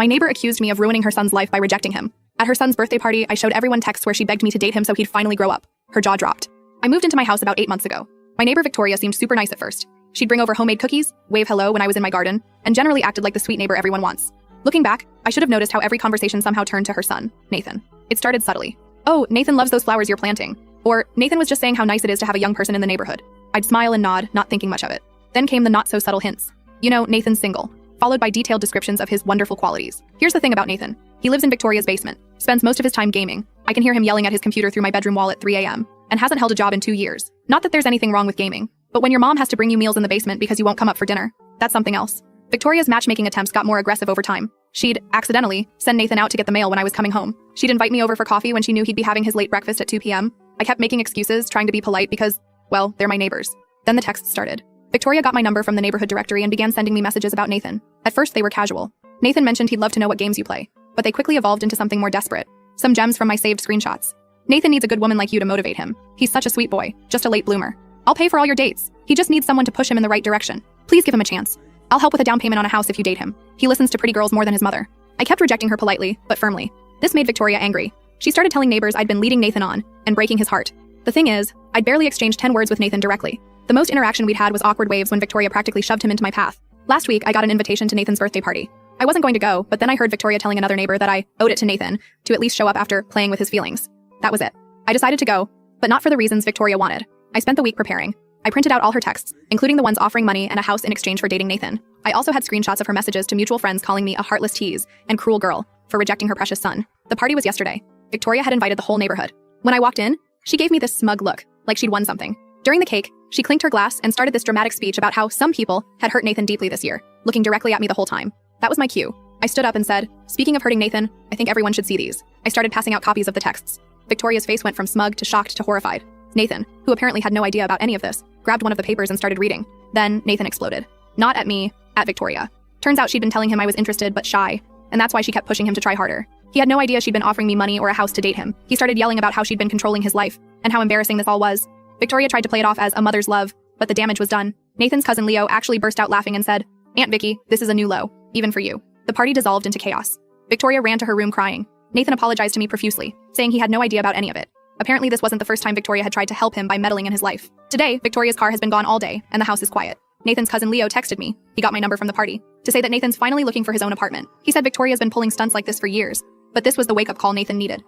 My neighbor accused me of ruining her son's life by rejecting him. At her son's birthday party, I showed everyone texts where she begged me to date him so he'd finally grow up. Her jaw dropped. I moved into my house about 8 months ago. My neighbor Victoria seemed super nice at first. She'd bring over homemade cookies, wave hello when I was in my garden, and generally acted like the sweet neighbor everyone wants. Looking back, I should have noticed how every conversation somehow turned to her son, Nathan. It started subtly. "Oh, Nathan loves those flowers you're planting." Or, "Nathan was just saying how nice it is to have a young person in the neighborhood." I'd smile and nod, not thinking much of it. Then came the not-so-subtle hints. "You know, Nathan's single," followed by detailed descriptions of his wonderful qualities. Here's the thing about Nathan. He lives in Victoria's basement, spends most of his time gaming. I can hear him yelling at his computer through my bedroom wall at 3 a.m., and hasn't held a job in 2 years. Not that there's anything wrong with gaming, but when your mom has to bring you meals in the basement because you won't come up for dinner, that's something else. Victoria's matchmaking attempts got more aggressive over time. She'd, accidentally, send Nathan out to get the mail when I was coming home. She'd invite me over for coffee when she knew he'd be having his late breakfast at 2 p.m. I kept making excuses, trying to be polite because, well, they're my neighbors. Then the texts started. Victoria got my number from the neighborhood directory and began sending me messages about Nathan. At first, they were casual. Nathan mentioned he'd love to know what games you play, but they quickly evolved into something more desperate. Some gems from my saved screenshots. "Nathan needs a good woman like you to motivate him. He's such a sweet boy, just a late bloomer. I'll pay for all your dates. He just needs someone to push him in the right direction. Please give him a chance. I'll help with a down payment on a house if you date him. He listens to pretty girls more than his mother." I kept rejecting her politely, but firmly. This made Victoria angry. She started telling neighbors I'd been leading Nathan on, and breaking his heart. The thing is, I'd barely exchanged 10 words with Nathan directly. The most interaction we'd had was awkward waves when Victoria practically shoved him into my path. Last week, I got an invitation to Nathan's birthday party. I wasn't going to go, but then I heard Victoria telling another neighbor that I owed it to Nathan to at least show up after playing with his feelings. That was it. I decided to go, but not for the reasons Victoria wanted. I spent the week preparing. I printed out all her texts, including the ones offering money and a house in exchange for dating Nathan. I also had screenshots of her messages to mutual friends calling me a heartless tease and cruel girl for rejecting her precious son. The party was yesterday. Victoria had invited the whole neighborhood. When I walked in, she gave me this smug look, like she'd won something. During the cake, she clinked her glass and started this dramatic speech about how some people had hurt Nathan deeply this year, looking directly at me the whole time. That was my cue. I stood up and said, "Speaking of hurting Nathan, I think everyone should see these." I started passing out copies of the texts. Victoria's face went from smug to shocked to horrified. Nathan, who apparently had no idea about any of this, grabbed one of the papers and started reading. Then Nathan exploded. Not at me, at Victoria. Turns out she'd been telling him I was interested but shy, and that's why she kept pushing him to try harder. He had no idea she'd been offering me money or a house to date him. He started yelling about how she'd been controlling his life, and how embarrassing this all was. Victoria tried to play it off as a mother's love, but the damage was done. Nathan's cousin Leo actually burst out laughing and said, "Aunt Vicky, this is a new low, even for you." The party dissolved into chaos. Victoria ran to her room crying. Nathan apologized to me profusely, saying he had no idea about any of it. Apparently this wasn't the first time Victoria had tried to help him by meddling in his life. Today, Victoria's car has been gone all day, and the house is quiet. Nathan's cousin Leo texted me, he got my number from the party, to say that Nathan's finally looking for his own apartment. He said Victoria's been pulling stunts like this for years, but this was the wake-up call Nathan needed.